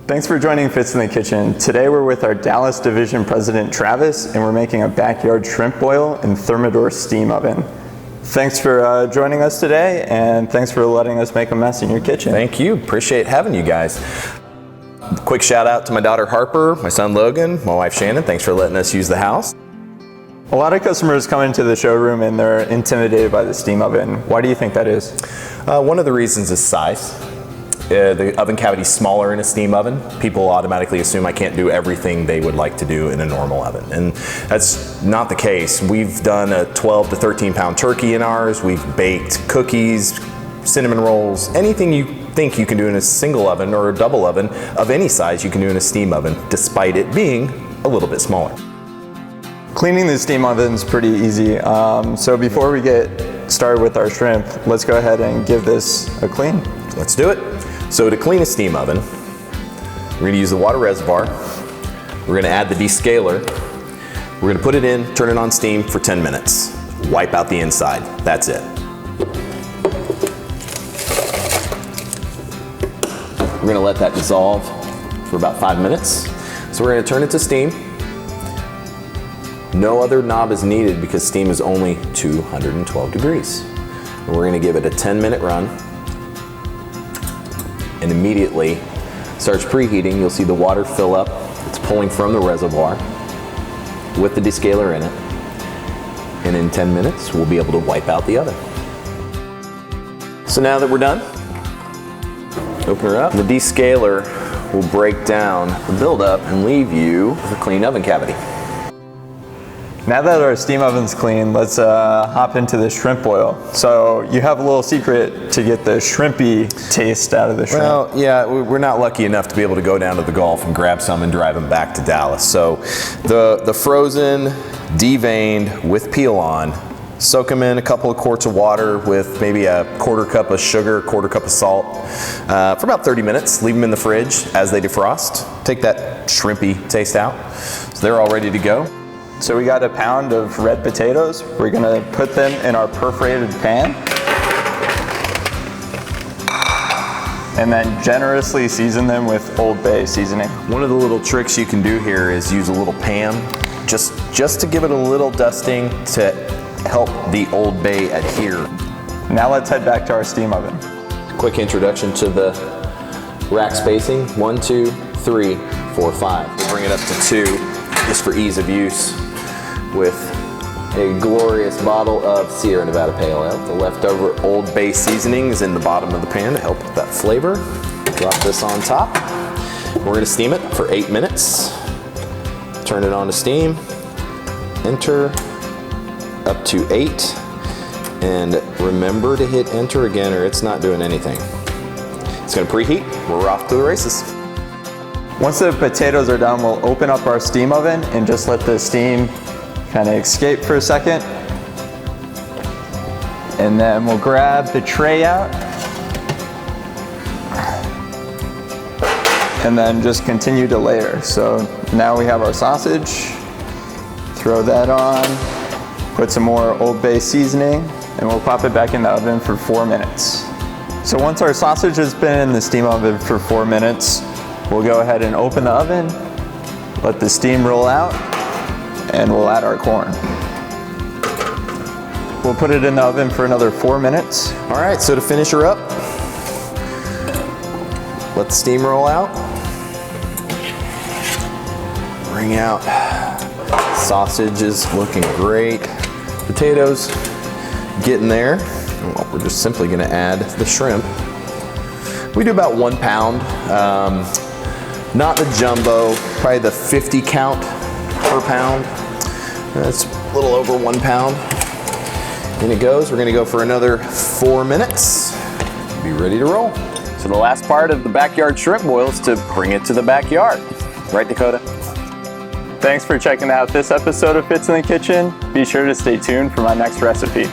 Thanks for joining Fitz in the Kitchen. Today we're with our Dallas Division President Travis, and we're making a backyard shrimp boil in Thermador steam oven. Thanks for joining us today, and thanks for letting us make a mess in your kitchen. Thank you. Appreciate having you guys. Quick shout out to my daughter Harper, my son Logan, my wife Shannon. Thanks for letting us use the house. A lot of customers come into the showroom and they're intimidated by the steam oven. Why do you think that is? One of the reasons is size. The oven cavity is smaller in a steam oven. People automatically assume I can't do everything they would like to do in a normal oven. And that's not the case. We've done a 12 to 13 pound turkey in ours. We've baked cookies, cinnamon rolls, anything you think you can do in a single oven or a double oven of any size you can do in a steam oven, despite it being a little bit smaller. Cleaning the steam oven is pretty easy. So before we get started with our shrimp, let's go ahead and give this a clean. Let's do it. So to clean a steam oven, we're going to use the water reservoir. We're going to add the descaler. We're going to put it in, turn it on steam for 10 minutes. Wipe out the inside. That's it. We're going to let that dissolve for about 5 minutes. So we're going to turn it to steam. No other knob is needed because steam is only 212 degrees. And we're going to give it a 10-minute run. And immediately starts preheating. You'll see the water fill up. It's pulling from the reservoir with the descaler in it. And in 10 minutes, we'll be able to wipe out the oven. So now that we're done, open her up. The descaler will break down the buildup and leave you with a clean oven cavity. Now that our steam oven's clean, let's hop into the shrimp boil. So you have a little secret to get the shrimpy taste out of the shrimp. Well, yeah, we're not lucky enough to be able to go down to the Gulf and grab some and drive them back to Dallas. So the frozen, deveined with peel on, soak them in a couple of quarts of water with maybe a quarter cup of sugar, quarter cup of salt for about 30 minutes. Leave them in the fridge as they defrost. Take that shrimpy taste out. So they're all ready to go. So we got a pound of red potatoes. We're gonna put them in our perforated pan. And then generously season them with Old Bay seasoning. One of the little tricks you can do here is use a little Pam, just to give it a little dusting to help the Old Bay adhere. Now let's head back to our steam oven. Quick introduction to the rack spacing. 1, 2, 3, 4, 5. We'll bring it up to 2 just for ease of use, with a glorious bottle of Sierra Nevada Pale Ale. The leftover Old Bay seasoning is in the bottom of the pan to help with that flavor. Drop this on top. We're gonna steam it for 8 minutes. Turn it on to steam. Enter up to 8. And remember to hit enter again or it's not doing anything. It's gonna preheat. We're off to the races. Once the potatoes are done, we'll open up our steam oven and just let the steam kind of escape for a second. And then we'll grab the tray out. And then just continue to layer. So now we have our sausage. Throw that on. Put some more Old Bay seasoning. And we'll pop it back in the oven for 4 minutes. So once our sausage has been in the steam oven for 4 minutes, we'll go ahead and open the oven, let the steam roll out, and we'll add our corn. We'll put it in the oven for another 4 minutes. All right, so to finish her up, let the steam roll out. Bring out, sausage is looking great. Potatoes, getting there. Well, we're just simply gonna add the shrimp. We do about 1 pound. Not the jumbo, probably the 50 count per pound. That's a little over 1 pound. In it goes. We're gonna go for another 4 minutes. Be ready to roll. So the last part of the backyard shrimp boil is to bring it to the backyard. Right, Dakota? Thanks for checking out this episode of Fitz in the Kitchen. Be sure to stay tuned for my next recipe.